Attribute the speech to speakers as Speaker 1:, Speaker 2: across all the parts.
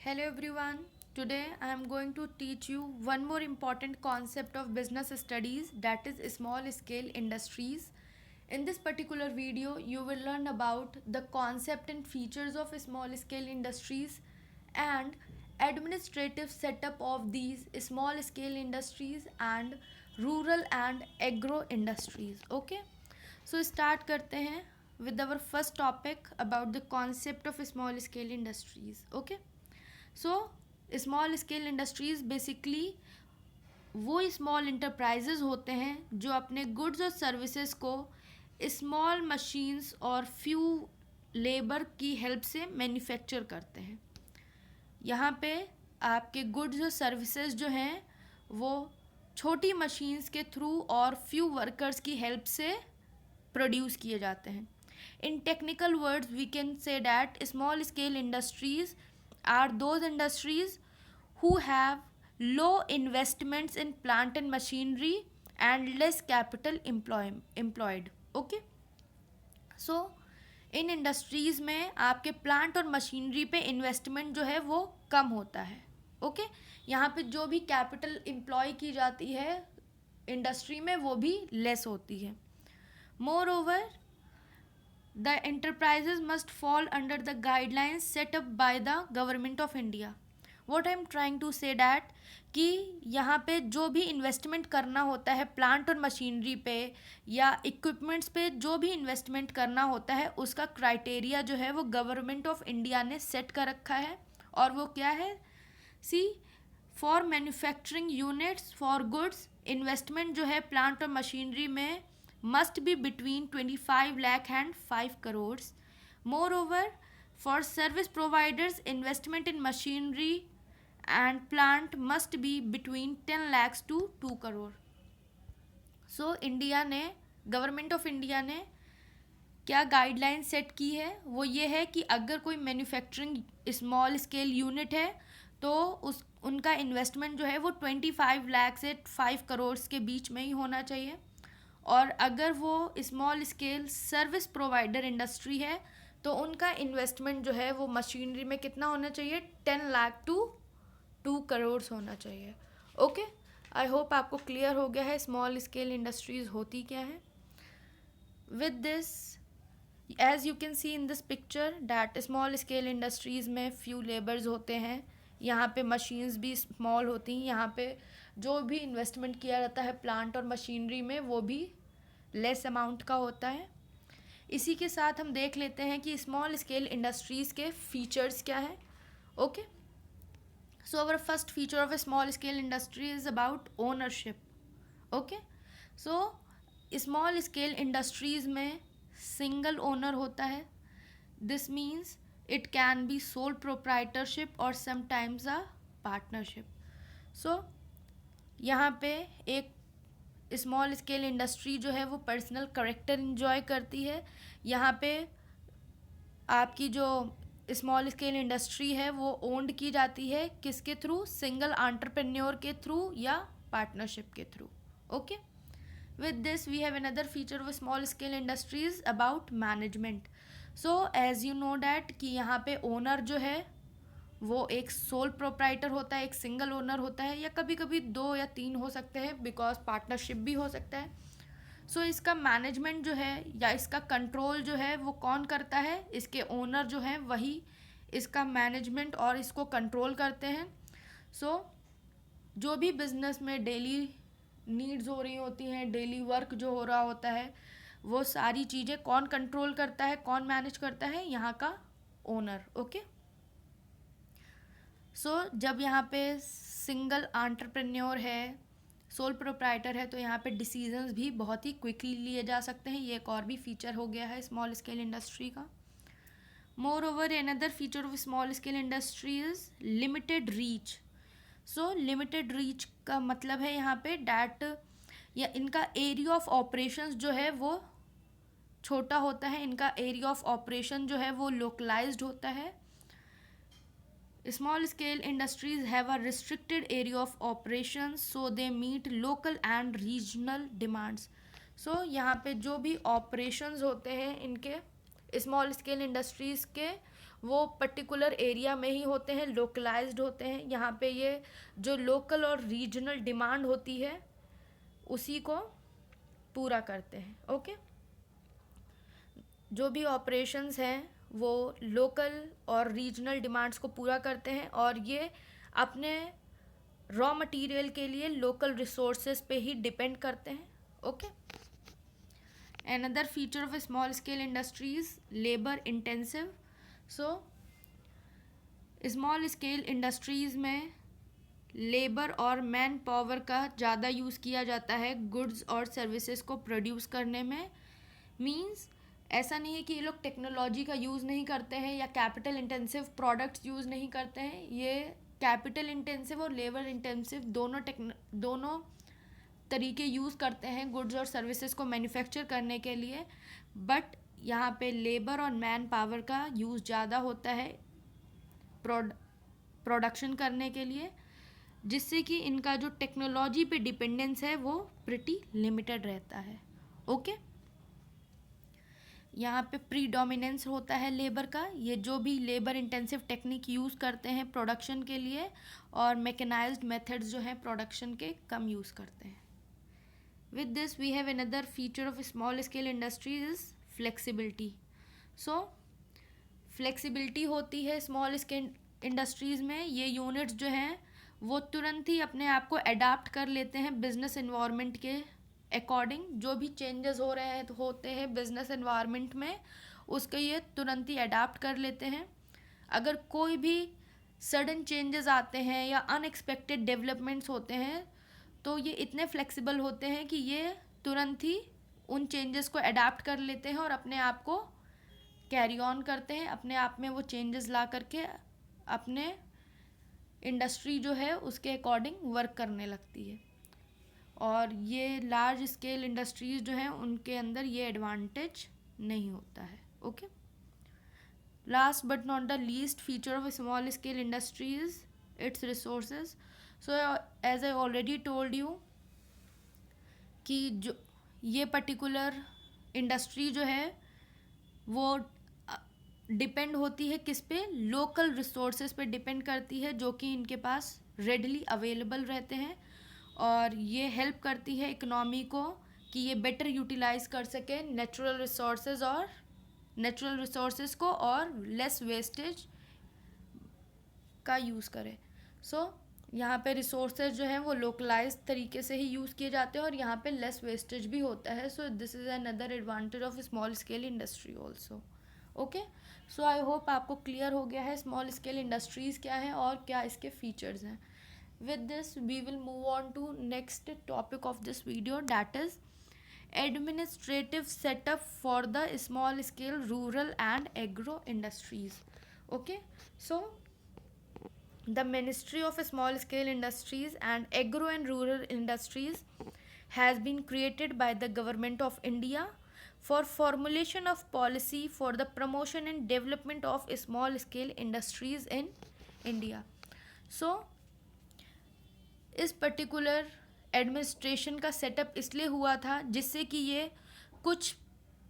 Speaker 1: Hello everyone. Today I am going to teach you one more important concept of business studies, that is small scale industries. In this particular video you will learn about the concept and features of small scale industries and administrative setup of these small scale industries and rural and agro industries. Okay, so start करते हैं with our first topic about the concept of small scale industries. Okay, so small scale industries basically वो small enterprises होते हैं जो अपने goods और services को small machines और फ्यू लेबर की हेल्प से मैन्युफैक्चर करते हैं। यहाँ पे आपके गुड्स और सर्विसेज जो हैं वो छोटी मशीन्स के थ्रू और फ्यू वर्कर्स की हेल्प से प्रोड्यूस किए जाते हैं। In technical words we can say that small scale industries are those industries who have low investments in plant and machinery and less capital employed. Okay, so in industries में आपके plant और machinery पे investment जो है वो कम होता है। Okay, यहाँ पे जो भी कैपिटल एम्प्लॉय की जाती है इंडस्ट्री में वो भी लेस होती है। More over, the enterprises must fall under the guidelines set up by the government of India. What I am trying to say that कि यहाँ पे जो भी इन्वेस्टमेंट करना होता है प्लांट और मशीनरी पे या इक्विपमेंट्स पे, जो भी इन्वेस्टमेंट करना होता है उसका क्राइटेरिया जो है वो गवर्नमेंट ऑफ इंडिया ने सेट कर रखा है। और वो क्या है? See, for manufacturing units for goods investment जो है प्लांट और मशीनरी में must be between 25 lakh and 5 crores. Moreover, for service providers, investment in machinery and plant must be between 10 lakhs to 2 crore. So, India ने, government of India ने क्या guideline set की है वो ये है कि अगर कोई मैन्युफैक्चरिंग स्मॉल स्केल यूनिट है तो उनका इन्वेस्टमेंट जो है वो 25 लाख से 5 करोड़ के बीच में ही होना चाहिए। और अगर वो small scale service provider industry है तो उनका इन्वेस्टमेंट जो है वो मशीनरी में कितना होना चाहिए? 10 लाख टू 2 करोड़ होना चाहिए। ओके, आई होप आपको क्लियर हो गया है स्मॉल स्केल इंडस्ट्रीज होती क्या है। With this, as you can see in this picture that small scale industries में फ्यू लेबर्स होते हैं, यहाँ पे मशीन्स भी स्मॉल होती हैं, यहाँ पे जो भी इन्वेस्टमेंट किया जाता है प्लांट और मशीनरी में वो भी लेस अमाउंट का होता है। इसी के साथ हम देख लेते हैं कि स्मॉल स्केल इंडस्ट्रीज़ के फीचर्स क्या हैं। Okay, so our first feature of A small scale industry is about ownership. Okay, so small scale industries में सिंगल ओनर होता है। This means it can be sole proprietorship और sometimes a partnership. सो यहाँ पे एक small scale industry जो है वो पर्सनल करेक्टर इंजॉय करती है। यहाँ पे आपकी जो स्मॉल स्केल इंडस्ट्री है वो ओन्ड की जाती है किसके थ्रू? सिंगल एंटरप्रेन्योर के थ्रू या पार्टनरशिप के through. Okay, with this we have another feature of small scale industries about management. So as you know that कि यहाँ पे ओनर जो है वो एक सोल प्रोप्राइटर होता है, एक सिंगल ओनर होता है, या कभी कभी 2 या 3 हो सकते हैं, बिकॉज पार्टनरशिप भी हो सकता है। सो इसका मैनेजमेंट जो है या इसका कंट्रोल जो है वो कौन करता है? इसके ओनर जो है वही इसका मैनेजमेंट और इसको कंट्रोल करते हैं। सो जो भी बिजनेस में डेली नीड्स हो रही होती हैं, डेली वर्क जो हो रहा होता है, वो सारी चीज़ें कौन कंट्रोल करता है, कौन मैनेज करता है? यहाँ का ओनर। ओके, सो जब यहाँ पे सिंगल एंटरप्रेन्योर है, सोल प्रोप्राइटर है, तो यहाँ पे डिसीजंस भी बहुत ही क्विकली लिए जा सकते हैं। ये एक और भी फीचर हो गया है स्मॉल स्केल इंडस्ट्री का। More over, another feature of small scale industry is limited reach. So limited reach का मतलब है यहाँ पे डैट या इनका एरिया ऑफ ऑपरेशंस जो है वो छोटा होता है, इनका एरिया ऑफ ऑपरेशन जो है वो लोकलाइज्ड होता है। Small scale industries have a restricted area of operations, so they meet local and regional demands. So यहाँ पे जो भी operations होते हैं इनके स्मॉल स्केल इंडस्ट्रीज़ के, वो पर्टिकुलर एरिया में ही होते हैं, लोकलाइज्ड होते हैं। यहाँ पे ये जो लोकल और रीजनल डिमांड होती है उसी को पूरा करते हैं। ओके, जो भी ऑपरेशंस हैं वो लोकल और रीजनल डिमांड्स को पूरा करते हैं और ये अपने रॉ मटेरियल के लिए लोकल रिसोर्सेज पे ही डिपेंड करते हैं। Okay, another feature of a small scale industry is labor intensive. So small scale industries में लेबर और मैन पावर का ज़्यादा यूज़ किया जाता है गुड्स और सर्विसेज को प्रोड्यूस करने में। मींस ऐसा नहीं है कि ये लोग टेक्नोलॉजी का यूज़ नहीं करते हैं या कैपिटल इंटेंसिव प्रोडक्ट्स यूज़ नहीं करते हैं। ये कैपिटल इंटेंसिव और लेबर इंटेंसिव दोनों तरीके यूज़ करते हैं गुड्स और सर्विसेज को मैन्युफैक्चर करने के लिए, बट यहाँ पे लेबर और मैन पावर का यूज़ ज़्यादा होता है प्रोडक्शन करने के लिए, जिससे कि इनका जो टेक्नोलॉजी पे डिपेंडेंस है वो प्रिटी लिमिटेड रहता है। ओके, यहाँ पे प्रीडोमिनेंस होता है लेबर का। ये जो भी लेबर इंटेंसिव टेक्निक यूज़ करते हैं प्रोडक्शन के लिए, और मैकेनाइज्ड मेथड्स जो हैं प्रोडक्शन के कम यूज़ करते हैं। With this we have another feature of small scale industries is flexibility. So flexibility होती है स्मॉल स्केल इंडस्ट्रीज़ में। ये यूनिट्स जो हैं वो तुरंत ही अपने आप को अडाप्ट कर लेते हैं बिजनेस एनवायरनमेंट के अकॉर्डिंग। जो भी चेंजेस हो रहे हैं होते हैं बिजनेस एनवायरनमेंट में, उसके ये तुरंत ही अडाप्ट कर लेते हैं। अगर कोई भी सडन चेंजेस आते हैं या अनएक्सपेक्टेड डेवलपमेंट्स होते हैं तो ये इतने फ्लेक्सिबल होते हैं कि ये तुरंत ही उन चेंजेस को अडाप्ट कर लेते हैं और अपने आप को कैरी ऑन करते हैं, अपने आप में वो चेंजेस ला करके अपने इंडस्ट्री जो है उसके अकॉर्डिंग वर्क करने लगती है। और ये लार्ज स्केल इंडस्ट्रीज़ जो हैं उनके अंदर ये एडवांटेज नहीं होता है। Okay, last but not the least feature of small scale industries its resources. So as I already told you कि जो ये पर्टिकुलर इंडस्ट्री जो है वो डिपेंड होती है किस पे, लोकल रिसोर्सेज पे डिपेंड करती है जो कि इनके पास रेडली अवेलेबल रहते हैं, और ये हेल्प करती है इकोनॉमी को कि ये बेटर यूटिलाइज कर सके नेचुरल रिसोर्सेज को और लेस वेस्टेज का यूज़ करें। सो यहाँ पे रिसोर्सेज जो हैं वो लोकलाइज तरीके से ही यूज़ किए जाते हैं और यहाँ पे लेस वेस्टेज भी होता है। So this is another advantage of small scale industry also. Okay, so I hope आपको क्लियर हो गया है स्मॉल स्केल इंडस्ट्रीज़ क्या है और क्या इसके फीचर्स हैं। With this we will move on to next topic of this video, that is administrative setup for the small scale rural and agro industries. Okay, so the Ministry of Small Scale Industries and Agro and Rural Industries has been created by the Government of India for formulation of policy for the promotion and development of small scale industries in India. So इस particular administration का setup इसलिए हुआ था जिससे कि ये कुछ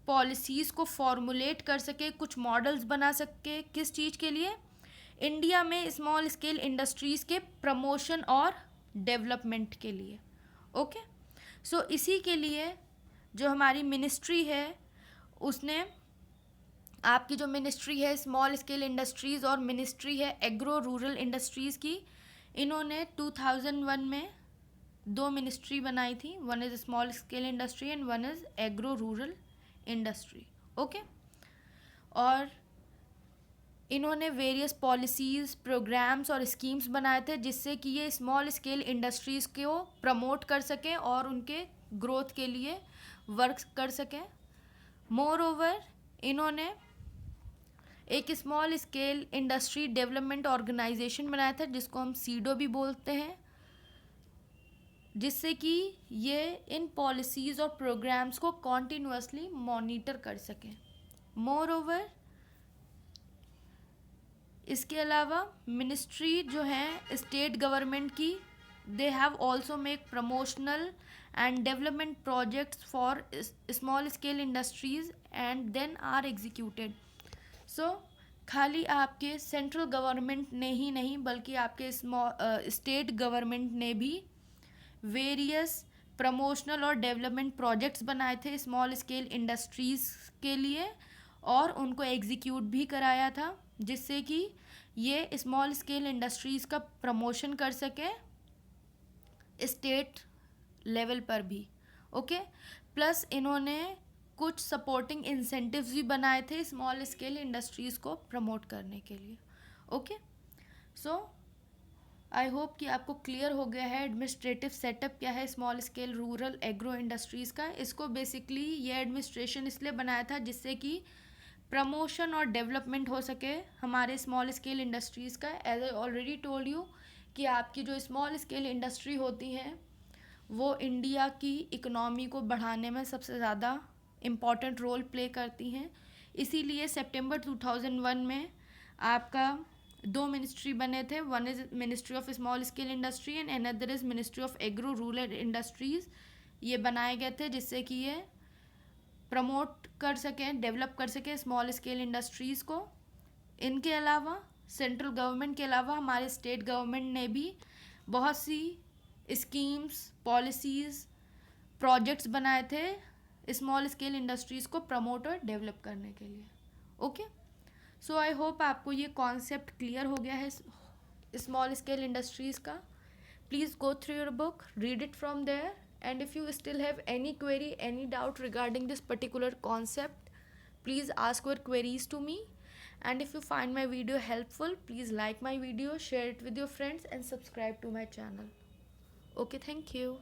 Speaker 1: policies को फॉर्मुलेट कर सके, कुछ मॉडल्स बना सके। किस चीज़ के लिए? इंडिया में स्मॉल स्केल इंडस्ट्रीज़ के प्रमोशन और डेवलपमेंट के लिए। ओके, सो इसी के लिए जो हमारी मिनिस्ट्री है उसने, आपकी जो मिनिस्ट्री है स्मॉल स्केल इंडस्ट्रीज़ और मिनिस्ट्री है एग्रो रूरल इंडस्ट्रीज़ की, इन्होंने 2001 में दो मिनिस्ट्री बनाई थी। One is small scale industry and one is agro rural industry. Okay, और इन्होंने वेरियस पॉलिसीज़, प्रोग्राम्स और स्कीम्स बनाए थे जिससे कि ये स्मॉल स्केल इंडस्ट्रीज़ को प्रमोट कर सकें और उनके ग्रोथ के लिए वर्क कर सकें। मोर ओवर इन्होंने एक small scale industry development organisation बनाया था जिसको हम सीडो भी बोलते हैं, जिससे कि ये इन पॉलिसीज़ और प्रोग्राम्स को कॉन्टिन्यूसली मॉनिटर कर सकें। मोर ओवर इसके अलावा मिनिस्ट्री जो है स्टेट गवर्नमेंट की, they have also make promotional and development projects for small scale industries and then are executed. So खाली आपके सेंट्रल गवर्नमेंट ने ही नहीं बल्कि आपके स्टेट गवर्नमेंट ने भी वेरियस प्रमोशनल और डेवलपमेंट प्रोजेक्ट्स बनाए थे स्मॉल स्केल इंडस्ट्रीज़ के लिए और उनको एग्जीक्यूट भी कराया था, जिससे कि ये स्मॉल स्केल इंडस्ट्रीज़ का प्रमोशन कर सके स्टेट लेवल पर भी। ओके, प्लस इन्होंने कुछ सपोर्टिंग इंसेंटिव्स भी बनाए थे स्मॉल स्केल इंडस्ट्रीज़ को प्रमोट करने के लिए। ओके, सो आई होप कि आपको क्लियर हो गया है एडमिनिस्ट्रेटिव सेटअप क्या है small scale rural agro industries का। इसको बेसिकली ये एडमिनिस्ट्रेशन इसलिए बनाया था जिससे कि प्रमोशन और डेवलपमेंट हो सके हमारे स्मॉल स्केल इंडस्ट्रीज़ का। As I already told you कि आपकी जो स्मॉल स्केल इंडस्ट्री होती हैं वो इंडिया की इकोनॉमी को बढ़ाने में सबसे ज़्यादा इम्पॉर्टेंट रोल प्ले करती हैं। इसीलिए सितंबर 2001 में आपका दो मिनिस्ट्री बने थे, one is ministry of small scale industry and another is ministry of agro rural industries. ये बनाए गए थे जिससे कि ये प्रमोट कर सकें, डेवलप कर सकें स्मॉल स्केल इंडस्ट्रीज़ को। इनके अलावा सेंट्रल गवर्नमेंट के अलावा हमारे स्टेट गवर्नमेंट ने भी बहुत सी स्कीम्स, पॉलिसीज़, प्रोजेक्ट्स बनाए थे स्मॉल स्केल इंडस्ट्रीज़ को प्रमोट और डेवलप करने के लिए। ओके, सो आई होप आपको ये कॉन्सेप्ट क्लियर हो गया है स्मॉल स्केल इंडस्ट्रीज़ का। Please go through your book, read it from there, and if you still have any query, any doubt regarding this particular concept, please ask your queries to me. And if you find my video helpful, please like my video, share it with your friends, and subscribe to my channel. Okay, thank you.